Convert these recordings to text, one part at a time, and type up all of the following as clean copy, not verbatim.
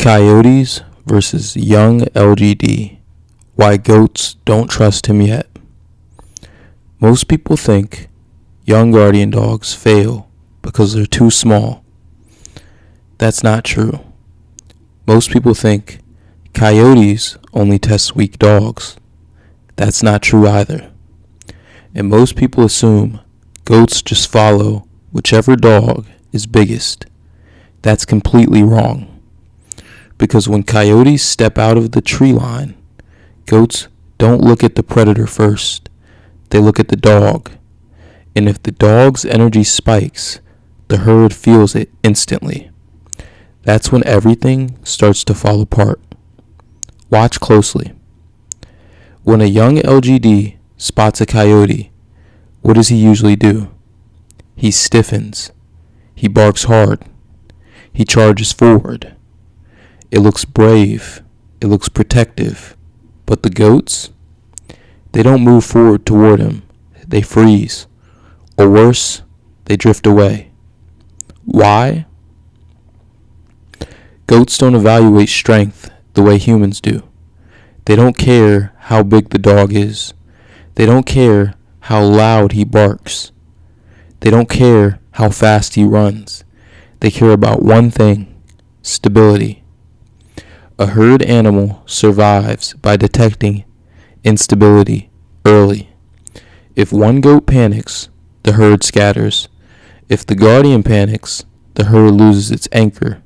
Coyotes versus young LGD. Why goats don't trust him yet. Most people think young guardian dogs fail because they're too small. That's not true. Most people think coyotes only test weak dogs. That's not true either. And most people assume goats just follow whichever dog is biggest. That's completely wrong. Because when coyotes step out of the tree line, goats don't look at the predator first. They look at the dog. And if the dog's energy spikes, the herd feels it instantly. That's when everything starts to fall apart. Watch closely. When a young LGD spots a coyote, what does he usually do? He stiffens. He barks hard. He charges forward. It looks brave. It looks protective. But the goats, they don't move forward toward him. They freeze. Or worse, they drift away. Why? Goats don't evaluate strength the way humans do. They don't care how big the dog is. They don't care how loud he barks. They don't care how fast he runs. They care about one thing: stability. A herd animal survives by detecting instability early. If one goat panics, the herd scatters. If the guardian panics, the herd loses its anchor.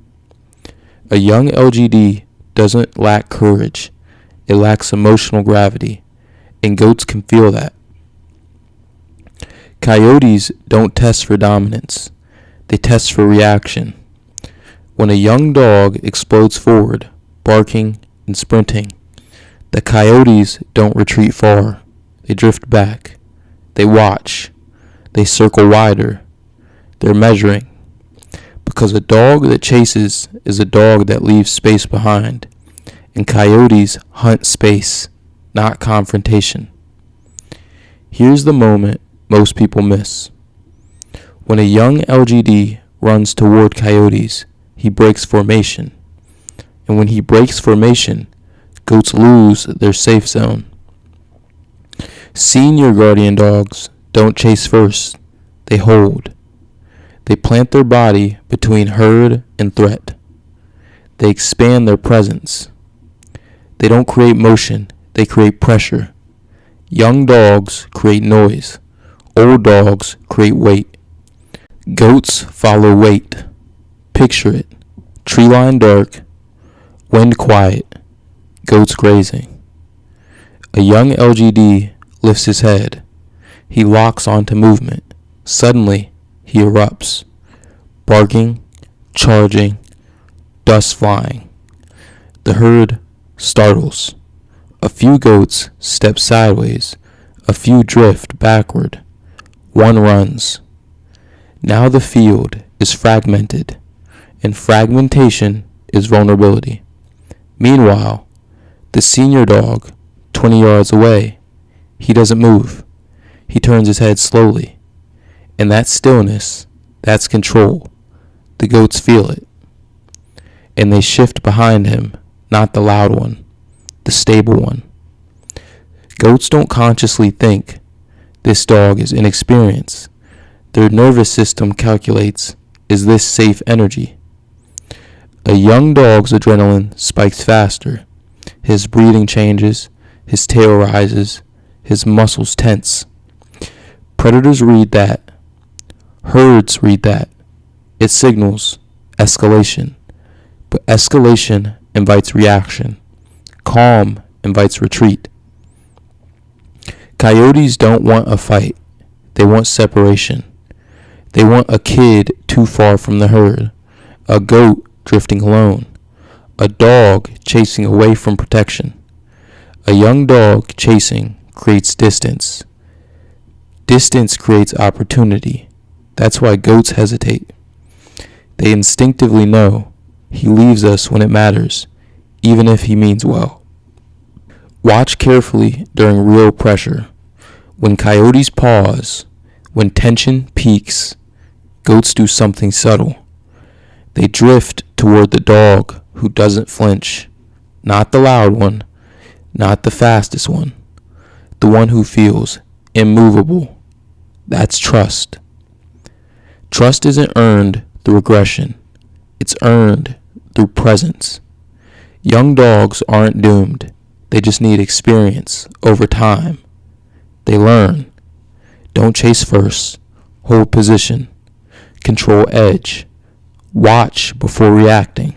A young LGD doesn't lack courage. It lacks emotional gravity, and goats can feel that. Coyotes don't test for dominance. They test for reaction. When a young dog explodes forward, barking and sprinting, the coyotes don't retreat far. They drift back. They watch. They circle wider. They're measuring. Because a dog that chases is a dog that leaves space behind. And coyotes hunt space, not confrontation. Here's the moment most people miss. When a young LGD runs toward coyotes, he breaks formation. And when he breaks formation, goats lose their safe zone. Senior guardian dogs don't chase first. They hold. They plant their body between herd and threat. They expand their presence. They don't create motion. They create pressure. Young dogs create noise. Old dogs create weight. Goats follow weight. Picture it. Tree line dark. Wind quiet. Goats grazing. A young LGD lifts his head. He locks onto movement. Suddenly, he erupts. Barking, charging, dust flying. The herd startles. A few goats step sideways. A few drift backward. One runs. Now the field is fragmented, and fragmentation is vulnerability. Meanwhile, the senior dog, 20 yards away, he doesn't move. He turns his head slowly. And that stillness, that's control. The goats feel it. And they shift behind him, not the loud one, the stable one. Goats don't consciously think this dog is inexperienced. Their nervous system calculates, is this safe energy? A young dog's adrenaline spikes faster. His breathing changes, his tail rises, his muscles tense. Predators read that. Herds read that. It signals escalation. But escalation invites reaction. Calm invites retreat. Coyotes don't want a fight. They want separation. They want a kid too far from the herd. A goat drifting alone. A dog chasing away from protection. A young dog chasing creates distance. Distance creates opportunity. That's why goats hesitate. They instinctively know he leaves us when it matters, even if he means well. Watch carefully during real pressure. When coyotes pause, when tension peaks, goats do something subtle. They drift toward the dog who doesn't flinch. Not the loud one, not the fastest one. The one who feels immovable. That's trust. Trust isn't earned through aggression. It's earned through presence. Young dogs aren't doomed. They just need experience over time. They learn. Don't chase first. Hold position. Control edge. Watch before reacting.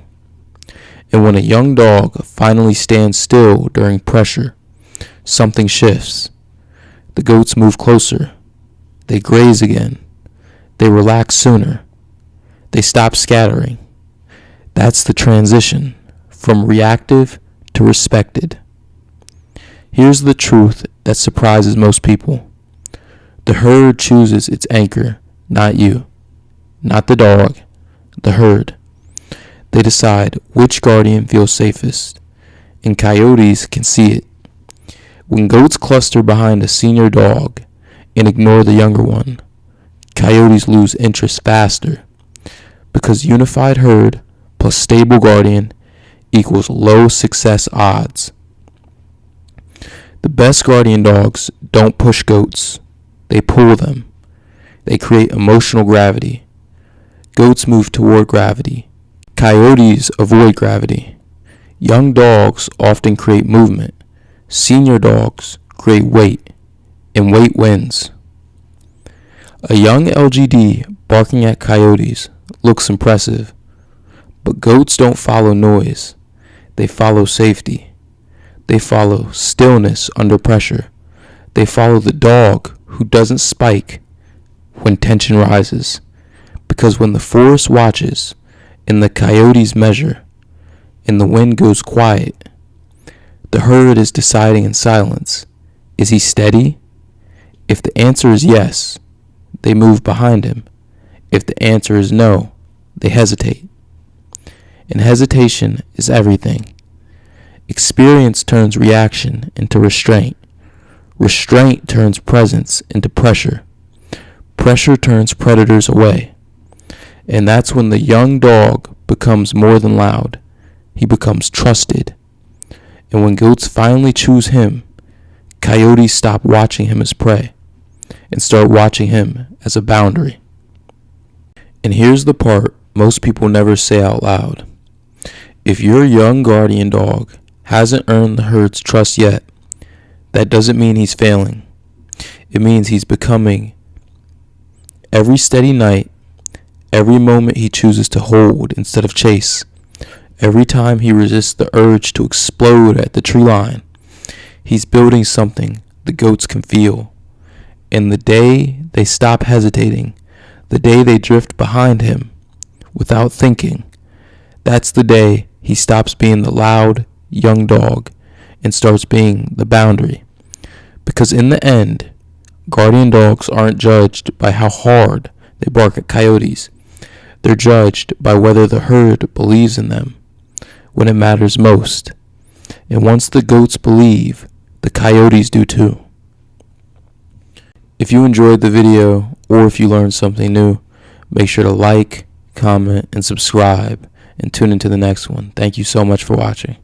And when a young dog finally stands still during pressure, something shifts. The goats move closer. They graze again. They relax sooner. They stop scattering. That's the transition from reactive to respected. Here's the truth that surprises most people. The herd chooses its anchor, not you. Not the dog, the herd. They decide which guardian feels safest, and coyotes can see it. When goats cluster behind a senior dog and ignore the younger one, coyotes lose interest faster, because unified herd plus stable guardian equals low success odds. The best guardian dogs don't push goats, they pull them. They create emotional gravity. Goats move toward gravity. Coyotes avoid gravity. Young dogs often create movement. Senior dogs create weight, and weight wins. A young LGD barking at coyotes looks impressive, but goats don't follow noise. They follow safety. They follow stillness under pressure. They follow the dog who doesn't spike when tension rises. Because when the forest watches and the coyotes measure and the wind goes quiet, the herd is deciding in silence. Is he steady? If the answer is yes, they move behind him. If the answer is no, they hesitate. And hesitation is everything. Experience turns reaction into restraint. Restraint turns presence into pressure. Pressure turns predators away. And that's when the young dog becomes more than loud. He becomes trusted. And when goats finally choose him, coyotes stop watching him as prey and start watching him as a boundary. And here's the part most people never say out loud. If your young guardian dog hasn't earned the herd's trust yet, that doesn't mean he's failing. It means he's becoming. Every steady night, every moment he chooses to hold instead of chase, every time he resists the urge to explode at the tree line, he's building something the goats can feel. And the day they stop hesitating, the day they drift behind him without thinking, that's the day he stops being the loud young dog and starts being the boundary. Because in the end, guardian dogs aren't judged by how hard they bark at coyotes. They're judged by whether the herd believes in them when it matters most. And once the goats believe, the coyotes do too. If you enjoyed the video or if you learned something new, make sure to like, comment, and subscribe, and tune into the next one. Thank you so much for watching.